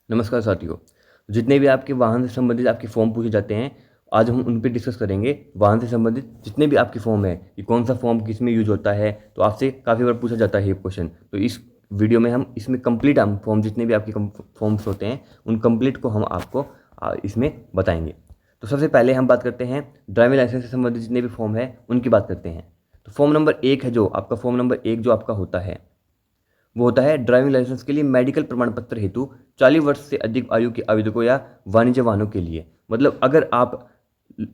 नमस्कार साथियों। जितने भी आपके वाहन से संबंधित आपके फॉर्म पूछे जाते हैं, आज हम उन पे डिस्कस करेंगे। वाहन से संबंधित जितने भी आपके फॉर्म है कि कौन सा फॉर्म किस में यूज होता है, तो आपसे काफ़ी बार पूछा जाता है ये क्वेश्चन। तो इस वीडियो में हम इसमें कंप्लीट हम फॉर्म जितने भी आपके फॉर्म्स होते हैं उन कंप्लीट को हम आपको इसमें बताएंगे। तो सबसे पहले हम बात करते हैं ड्राइविंग लाइसेंस से संबंधित जितने भी फॉर्म है उनकी बात करते हैं। तो फॉर्म नंबर 1 है, जो आपका फॉर्म नंबर 1 जो आपका होता है वो होता है ड्राइविंग लाइसेंस के लिए मेडिकल प्रमाण पत्र हेतु 40 वर्ष से अधिक आयु के आवेदकों या वाणिज्य वाहनों के लिए। मतलब अगर आप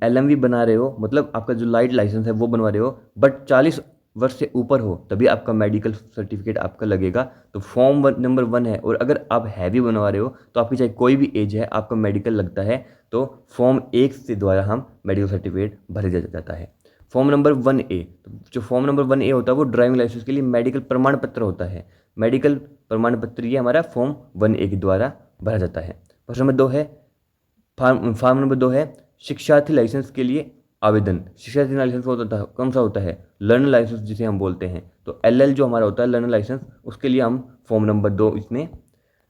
एलएमवी बना रहे हो, मतलब आपका जो लाइट लाइसेंस है वो बनवा रहे हो, बट 40 वर्ष से ऊपर हो तभी आपका मेडिकल सर्टिफिकेट आपका लगेगा। तो फॉर्म नंबर 1 है, और अगर आप हैवी बनवा रहे हो तो आपकी चाहे कोई भी एज है आपका मेडिकल लगता है। तो फॉर्म 1 से द्वारा हम मेडिकल सर्टिफिकेट भरे जाता है। फॉर्म नंबर 1A, तो जो फॉर्म नंबर 1A होता है वो ड्राइविंग लाइसेंस के लिए मेडिकल प्रमाण पत्र होता है। मेडिकल प्रमाण पत्र ये हमारा फॉर्म 1A के द्वारा भरा जाता है। प्रश्न नंबर 2 है, फॉर्म नंबर 2 है शिक्षार्थी लाइसेंस के लिए आवेदन। शिक्षार्थी लाइसेंस कौन सा होता है? लर्नर लाइसेंस जिसे हम बोलते हैं। तो LL जो हमारा होता है लर्नर लाइसेंस, उसके लिए हम फॉर्म नंबर 2 इसमें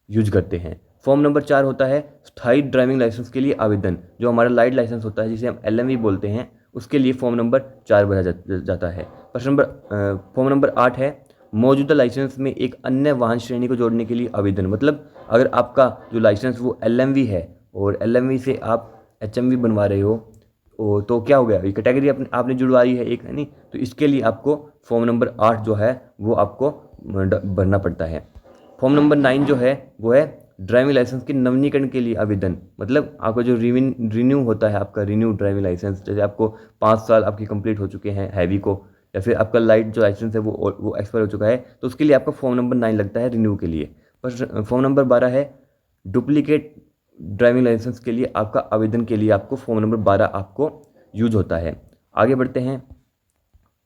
यूज करते हैं। फॉर्म नंबर 4 होता है स्थायी ड्राइविंग लाइसेंस के लिए आवेदन। जो हमारा लाइट लाइसेंस होता है जिसे हम LMV बोलते हैं, उसके लिए फॉर्म नंबर 4 भरा जाता है। फॉर्म नंबर 8 है मौजूदा लाइसेंस में एक अन्य वाहन श्रेणी को जोड़ने के लिए आवेदन। मतलब अगर आपका जो लाइसेंस वो LMV है और LMV से आप HMV बनवा रहे हो, तो क्या हो गया, ये कैटेगरी आपने जुड़वाई है एक, है नहीं? तो इसके लिए आपको फॉर्म नंबर 8 जो है वो आपको भरना पड़ता है। फॉर्म नंबर 9 जो है वो है ड्राइविंग लाइसेंस के नवीनीकरण के लिए आवेदन। मतलब आपका जो रिन्यू होता है, आपका रिन्यू ड्राइविंग लाइसेंस, जैसे आपको 5 साल आपकी कंप्लीट हो चुके हैं हैवी को, या फिर आपका लाइट जो लाइसेंस है वो एक्सपायर हो चुका है, तो उसके लिए आपका फॉर्म नंबर 9 लगता है रिन्यू के लिए। पर फॉर्म नंबर 12 है डुप्लीकेट ड्राइविंग लाइसेंस के लिए आपका आवेदन के लिए आपको फॉर्म नंबर 12 आपको यूज होता है। आगे बढ़ते हैं।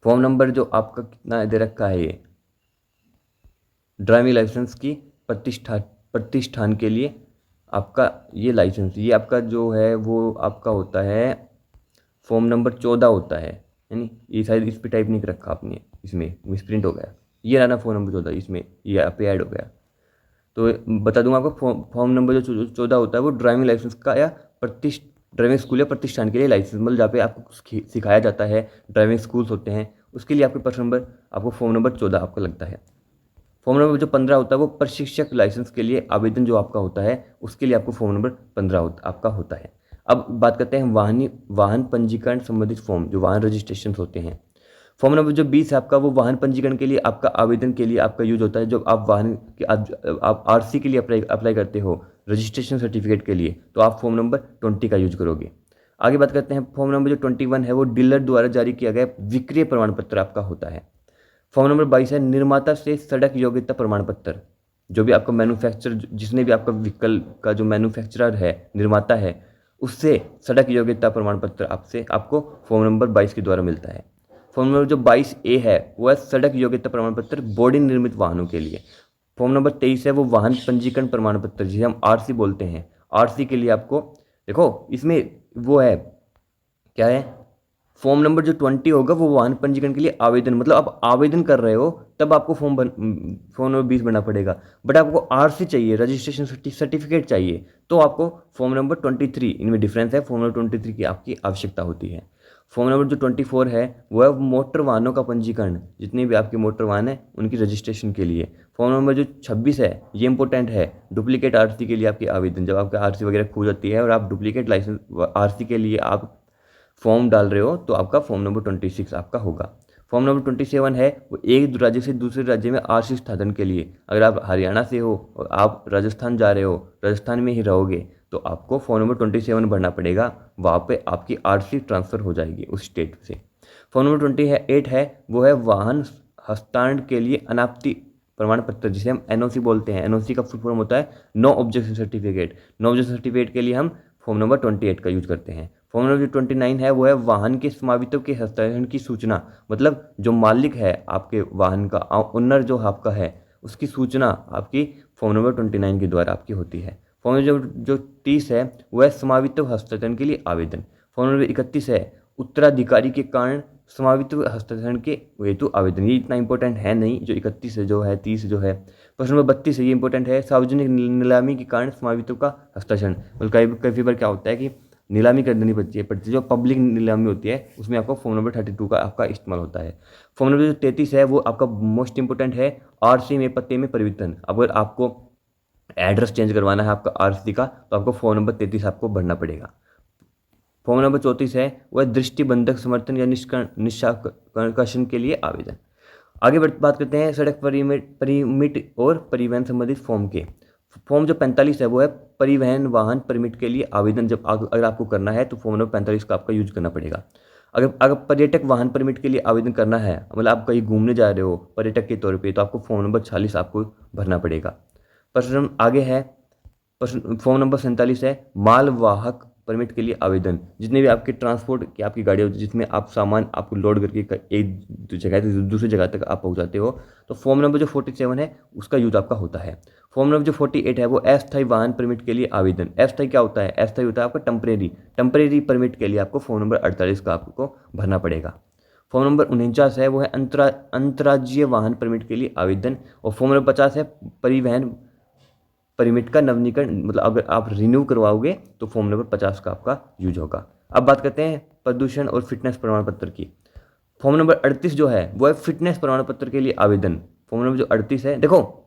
फॉर्म नंबर जो आपका कितना दे रखा है, ये ड्राइविंग लाइसेंस की प्रतिष्ठान के लिए आपका ये लाइसेंस, ये आपका जो है वो आपका होता है फॉर्म नंबर 14 होता है नहीं? ये शायद इस पर टाइप नहीं कर रखा आपने, इसमें मिसप्रिंट हो गया। ये रहा ना फॉर्म नंबर 14, इसमें ये आप पे ऐड हो गया। तो बता दूंगा आपको, फॉर्म नंबर जो 14 होता है वो ड्राइविंग लाइसेंस का या ड्राइविंग स्कूल या प्रतिष्ठान के लिए लाइसेंस, मतलब जहाँ पे आपको सिखाया जाता है, ड्राइविंग स्कूल्स होते हैं, उसके लिए आपके पर्सन नंबर आपको फॉर्म नंबर 14 आपका लगता है। फॉर्म नंबर जो 15 होता है वो प्रशिक्षक लाइसेंस के लिए आवेदन जो आपका होता है, उसके लिए आपको फॉर्म नंबर 15 आपका होता है। अब बात करते हैं वाहन पंजीकरण संबंधित फॉर्म, जो वाहन रजिस्ट्रेशन होते हैं। फॉर्म नंबर जो 20 है आपका, वो वाहन पंजीकरण के लिए आपका आवेदन के लिए आपका यूज होता है। जब आप वाहन के आप RC के लिए अप्लाई करते हो, रजिस्ट्रेशन सर्टिफिकेट के लिए, तो आप फॉर्म नंबर 20 का यूज करोगे। आगे बात करते हैं, फॉर्म नंबर जो 21 है वो डीलर द्वारा जारी किया गया विक्रय प्रमाण पत्र आपका होता है। फॉर्म नंबर 22 है निर्माता से सड़क योग्यता प्रमाण पत्र। जो भी आपका मैन्युफैक्चर, जिसने भी आपका व्हीकल का जो मैन्युफैक्चरर है, निर्माता है, उससे सड़क योग्यता प्रमाण पत्र आपको फॉर्म नंबर 22 के द्वारा मिलता है। फॉर्म नंबर जो 22A है वो है सड़क योग्यता प्रमाण पत्र बॉडी निर्मित वाहनों के लिए। फॉर्म नंबर 23 है वो वाहन पंजीकरण प्रमाण पत्र, जिसे हम RC बोलते हैं। RC के लिए आपको देखो इसमें वो है, क्या है, फॉर्म नंबर जो 20 होगा वो वाहन पंजीकरण के लिए आवेदन, मतलब आप आवेदन कर रहे हो तब आपको फॉर्म नंबर 20 भरना पड़ेगा। बट आपको RC चाहिए, रजिस्ट्रेशन सर्टिफिकेट चाहिए, तो आपको फॉर्म नंबर 23, इनमें डिफरेंस है, फॉर्म नंबर 23 की आपकी आवश्यकता होती है। फॉर्म नंबर जो 24 है वो है मोटर वाहनों का पंजीकरण, जितने भी आपके मोटर वाहन है उनकी रजिस्ट्रेशन के लिए। फॉर्म नंबर जो 26 है ये इंपॉर्टेंट है, डुप्लीकेट RC के लिए आपकी आवेदन। जब आपका RC वगैरह खो जाती है और आप डुप्लीकेट लाइसेंस RC के लिए आप फॉर्म डाल रहे हो, तो आपका फॉर्म नंबर 26 आपका होगा। फॉर्म नंबर 27 है वो एक राज्य से दूसरे राज्य में RC स्थानांतरण के लिए। अगर आप हरियाणा से हो और आप राजस्थान जा रहे हो, राजस्थान में ही रहोगे, तो आपको फॉर्म नंबर 27 भरना पड़ेगा। वहाँ पे आपकी RC ट्रांसफ़र हो जाएगी उस स्टेट से। फॉर्म नंबर 28 है वो है वाहन हस्तांतरण के लिए अनापत्ति प्रमाण पत्र, जिसे हम NOC बोलते हैं। NOC का फुल फॉर्म होता है no objection certificate. No objection certificate के लिए हम फॉर्म नंबर 28 का यूज करते हैं। फॉर्म नंबर जो 29 है वो है वाहन के समावितों के हस्तांतरण की सूचना। मतलब जो मालिक है आपके वाहन का, ओनर जो आपका है, उसकी सूचना आपकी फॉर्म नंबर 29 के द्वारा आपकी होती है। फॉर्म नंबर जो 30 है वो है समावितों हस्तांतरण के लिए आवेदन। फॉर्म नंबर 31 है उत्तराधिकारी के कारण समावित हस्तांतरण के हेतु आवेदन। ये इतना इंपॉर्टेंट है नहीं, जो 31 है, जो है 30 जो है। प्रश्न नंबर 32 है, ये इंपॉर्टेंट है, सार्वजनिक नीलामी के कारण स्वामित्व का हस्तांतरण। मतलब कई बार क्या होता है कि नीलामी कर देनी पड़ती है, जो पब्लिक नीलामी होती है उसमें आपको फॉर्म नंबर 32 का आपका इस्तेमाल होता है। फॉर्म नंबर जो 33 है वो आपका मोस्ट इंपॉर्टेंट है, आरसी में पते में परिवर्तन। अगर आपको एड्रेस चेंज करवाना है आपका आरसी का, तो आपको फॉर्म नंबर 33 आपको भरना पड़ेगा। फॉर्म नंबर 34 है वह दृष्टिबंधक समर्थन या निष्कासन के लिए आवेदन। आगे बात करते हैं सड़क परिमिट और परिवहन संबंधित फॉर्म के। फॉर्म जो 45 है वो है परिवहन वाहन परमिट के लिए आवेदन। जब अगर आपको करना है तो फॉर्म नंबर 45 का आपका यूज करना पड़ेगा। अगर पर्यटक वाहन परमिट के लिए आवेदन करना है, मतलब आप कहीं घूमने जा रहे हो पर्यटक के तौर पे, तो आपको फॉर्म नंबर 46 आपको भरना पड़ेगा। प्रश्न आगे है, प्रश्न फॉर्म नंबर 47 है माल वाहक परमिट के लिए आवेदन। जितने भी आपके ट्रांसपोर्ट की आपकी गाड़ी होती है जिसमें आप सामान आपको लोड करके एक जगह से दूसरी जगह तक आप पहुंचाते हो, तो फॉर्म नंबर जो 47 है उसका यूज आपका होता है। फॉर्म नंबर जो 48 है वो अस्थायी वाहन परमिट के लिए आवेदन। अस्थायी क्या होता है? अस्थायी होता है आपका टेम्परेरी परमिट के लिए आपको फॉर्म नंबर 48 का आपको भरना पड़ेगा। फॉर्म नंबर 49 है वो है अंतर्राज्यीय वाहन परमिट के लिए आवेदन। और फॉर्म नंबर 50 है परिवहन परमिट का नवीनीकरण, मतलब अगर आप रिन्यू करवाओगे तो फॉर्म नंबर 50 का आपका यूज होगा। अब बात करते हैं प्रदूषण और फिटनेस प्रमाण पत्र की। फॉर्म नंबर 38 जो है वो है फिटनेस प्रमाण पत्र के लिए आवेदन। फॉर्म नंबर जो 38 है, देखो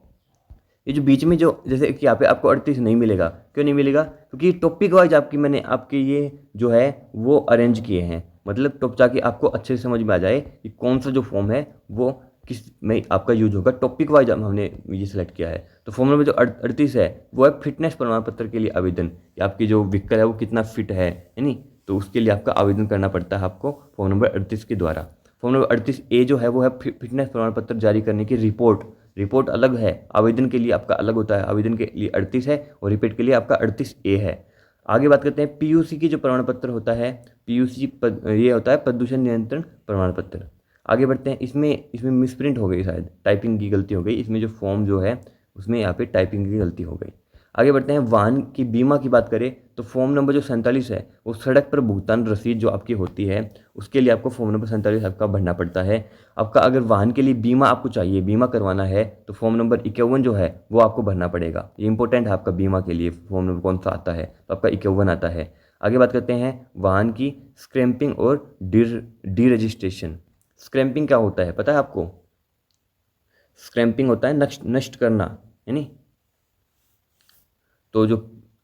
ये जो बीच में जो जैसे कि यहाँ पे आपको 38 नहीं मिलेगा, क्यों नहीं मिलेगा? क्योंकि टॉपिक वाइज मैंने आपके ये जो है वो अरेंज किए हैं, मतलब टॉप ताकि आपको अच्छे से समझ में आ जाए कि कौन सा जो फॉर्म है वो किस में आपका यूज होगा। टॉपिक वाइज हमने ये सिलेक्ट किया है। तो फॉर्म नंबर जो 38 है वो है फिटनेस प्रमाण पत्र के लिए आवेदन, कि आपकी जो व्हीकल है वो कितना फिट है नहीं, तो उसके लिए आपका आवेदन करना पड़ता है आपको फॉर्म नंबर 38 के द्वारा। फॉर्म नंबर 38A जो है वो है फिटनेस प्रमाण पत्र जारी करने की रिपोर्ट अलग है, आवेदन के लिए आपका अलग होता है। आवेदन के लिए 38 है और रिपोर्ट के लिए आपका 38A है। आगे बात करते हैं पीयूसी की जो प्रमाण पत्र होता है, पीयूसी ये होता है प्रदूषण नियंत्रण प्रमाण पत्र। आगे बढ़ते हैं, इसमें मिसप्रिंट हो गई, शायद टाइपिंग की गलती हो गई इसमें, जो फॉर्म जो है उसमें यहाँ पे टाइपिंग की गलती हो गई। आगे बढ़ते हैं, वाहन की बीमा की बात करें तो फॉर्म नंबर जो 47 है वो सड़क पर भुगतान रसीद जो आपकी होती है उसके लिए आपको फॉर्म नंबर 47 आपका भरना पड़ता है। आपका अगर वाहन के लिए बीमा आपको चाहिए, बीमा करवाना है, तो फॉर्म नंबर 51 जो है वो आपको भरना पड़ेगा। ये इंपॉर्टेंट है आपका बीमा के लिए फॉर्म नंबर कौन सा आता है, तो आपका 51 आता है। आगे बात करते हैं वाहन की स्क्रैम्पिंग और डी रजिस्ट्रेशन। स्क्रैम्पिंग क्या होता है पता है आपको? स्क्रैम्पिंग होता है नष्ट करना, है नहीं, तो जो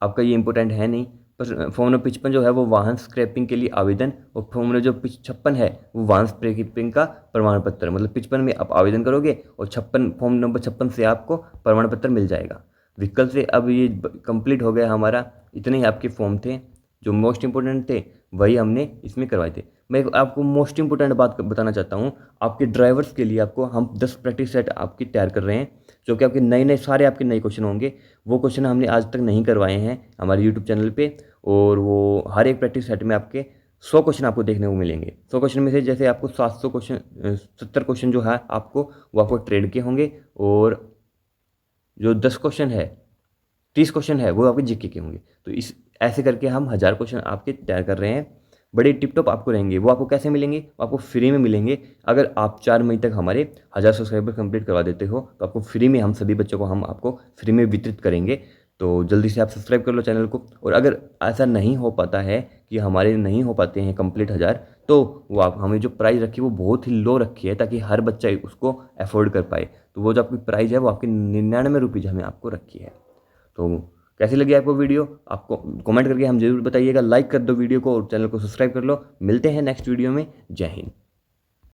आपका ये इंपॉर्टेंट है नहीं। पर फॉर्म नंबर 55 जो है वो वाहन स्क्रैपिंग के लिए आवेदन। और फॉर्म नंबर जो 56 है वो वाहन स्क्रैपिंग का प्रमाण पत्र, मतलब 55 में आप आवेदन करोगे और 56 फॉर्म नंबर 56 से आपको प्रमाण पत्र मिल जाएगा। विकल्प से अब ये कंप्लीट हो गया हमारा। इतने ही आपके फॉर्म थे जो मोस्ट इंपॉर्टेंट थे, वही हमने इसमें करवाए थे। मैं आपको मोस्ट इंपॉर्टेंट बात बताना चाहता हूँ, आपके ड्राइवर्स के लिए आपको हम 10 प्रैक्टिस सेट आपकी तैयार कर रहे हैं, जो कि आपके नए सारे आपके नए क्वेश्चन होंगे। वो क्वेश्चन हमने आज तक नहीं करवाए हैं हमारे यूट्यूब चैनल पे, और वो हर एक प्रैक्टिस सेट में आपके 100 क्वेश्चन आपको देखने को मिलेंगे। 100 क्वेश्चन में से जैसे आपको 700 क्वेश्चन 70 क्वेश्चन जो है आपको वो आपको ट्रेड के होंगे, और जो 10 क्वेश्चन है 30 क्वेश्चन है वो आपके जीके के होंगे। तो इस ऐसे करके हम 1000 क्वेश्चन आपके तैयार कर रहे हैं, बड़े टिप टॉप आपको रहेंगे। वो आपको कैसे मिलेंगे? वो आपको फ्री में मिलेंगे। अगर आप 4 मई तक हमारे 1000 सब्सक्राइबर कंप्लीट करवा देते हो तो आपको फ्री में, हम सभी बच्चों को हम आपको फ्री में वितरित करेंगे। तो जल्दी से आप सब्सक्राइब कर लो चैनल को। और अगर ऐसा नहीं हो पाता है कि हमारे नहीं हो पाते हैं कंप्लीट 1000, तो वो आप हमें जो प्राइस रखी है वो बहुत ही लो रखी है ताकि हर बच्चा उसको अफोर्ड कर पाए। तो वो जो आपकी प्राइस है वो आपकी 99 रुपीज़ हमें आपको रखी है। तो कैसी लगी आपको वीडियो? आपको कमेंट करके हम जरूर बताइएगा। लाइक कर दो वीडियो को और चैनल को सब्सक्राइब कर लो। मिलते हैं नेक्स्ट वीडियो में। जय हिंद।